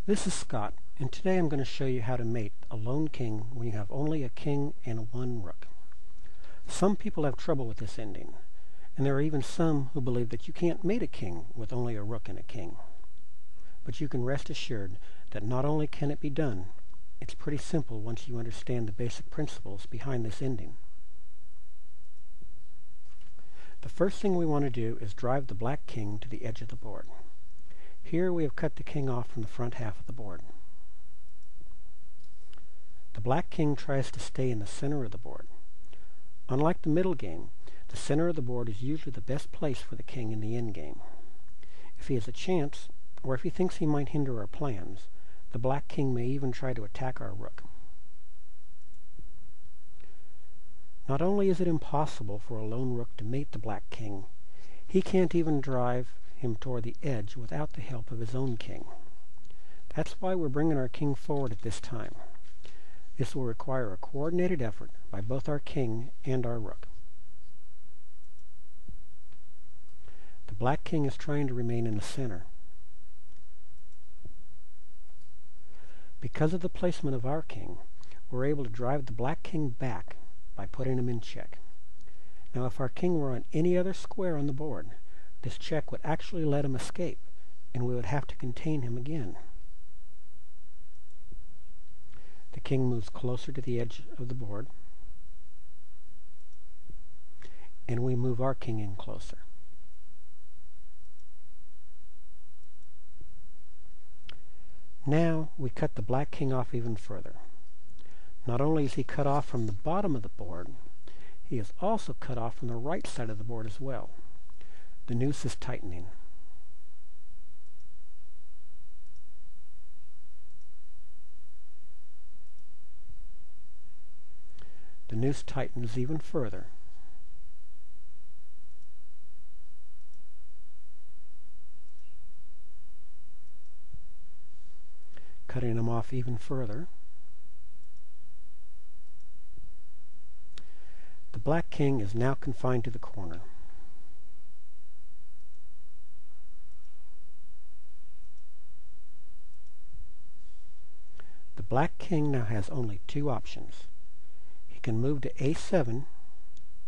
This is Scott, and today I'm going to show you how to mate a lone king when you have only a king and one rook. Some people have trouble with this ending, and there are even some who believe that you can't mate a king with only a rook and a king. But you can rest assured that not only can it be done, it's pretty simple once you understand the basic principles behind this ending. The first thing we want to do is drive the black king to the edge of the board. Here we have cut the king off from the front half of the board. The black king tries to stay in the center of the board. Unlike the middle game, the center of the board is usually the best place for the king in the endgame. If he has a chance, or if he thinks he might hinder our plans, the black king may even try to attack our rook. Not only is it impossible for a lone rook to mate the black king, he can't even drive him toward the edge without the help of his own king. That's why we're bringing our king forward at this time. This will require a coordinated effort by both our king and our rook. The black king is trying to remain in the center. Because of the placement of our king, we're able to drive the black king back by putting him in check. Now, if our king were on any other square on the board, this check would actually let him escape, and we would have to contain him again. The king moves closer to the edge of the board, and we move our king in closer. Now we cut the black king off even further. Not only is he cut off from the bottom of the board, he is also cut off from the right side of the board as well. The noose is tightening. The noose tightens even further. Cutting him off even further. The black king is now confined to the corner. The black king now has only two options. He can move to a7,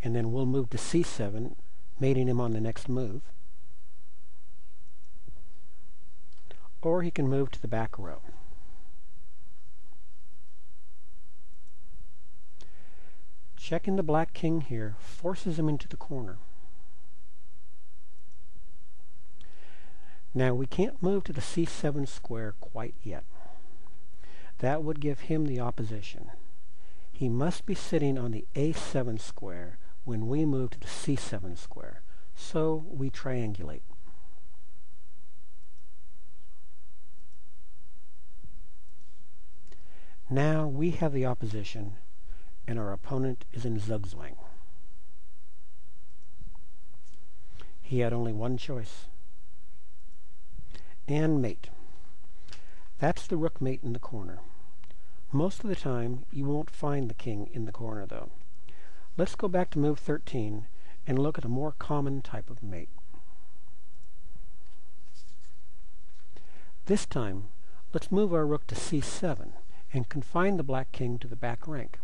and then we'll move to c7, mating him on the next move. Or he can move to the back row. Checking the black king here forces him into the corner. Now we can't move to the c7 square quite yet. That would give him the opposition. He must be sitting on the a7 square when we move to the c7 square, so we triangulate. Now we have the opposition, and our opponent is in zugzwang. He had only one choice. And mate. That's the rook mate in the corner. Most of the time, you won't find the king in the corner, though. Let's go back to move 13 and look at a more common type of mate. This time, let's move our rook to c7 and confine the black king to the back rank.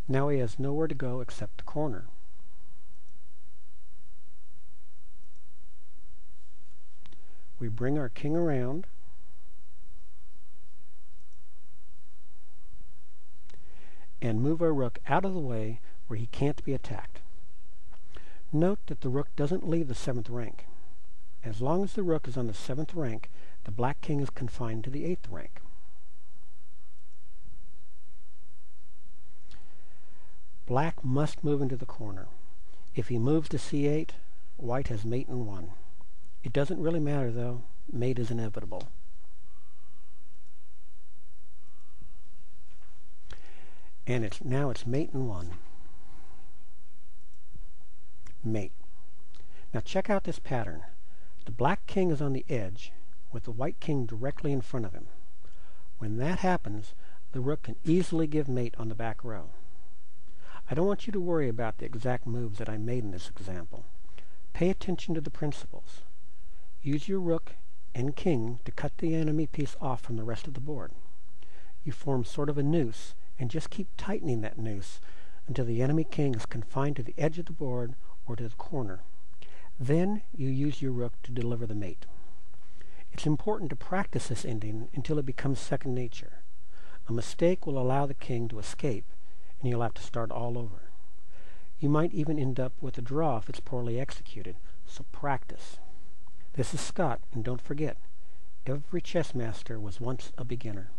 Now he has nowhere to go except the corner. We bring our king around, and move our rook out of the way where he can't be attacked. Note that the rook doesn't leave the 7th rank. As long as the rook is on the 7th rank, the black king is confined to the 8th rank. Black must move into the corner. If he moves to c8, white has mate in 1. It doesn't really matter, though. Mate is inevitable. And now it's mate in 1. Mate. Now check out this pattern. The black king is on the edge, with the white king directly in front of him. When that happens, the rook can easily give mate on the back row. I don't want you to worry about the exact moves that I made in this example. Pay attention to the principles. Use your rook and king to cut the enemy piece off from the rest of the board. You form sort of a noose and just keep tightening that noose until the enemy king is confined to the edge of the board or to the corner. Then you use your rook to deliver the mate. It's important to practice this ending until it becomes second nature. A mistake will allow the king to escape, and you'll have to start all over. You might even end up with a draw if it's poorly executed, so practice. This is Scott, and don't forget, every chess master was once a beginner.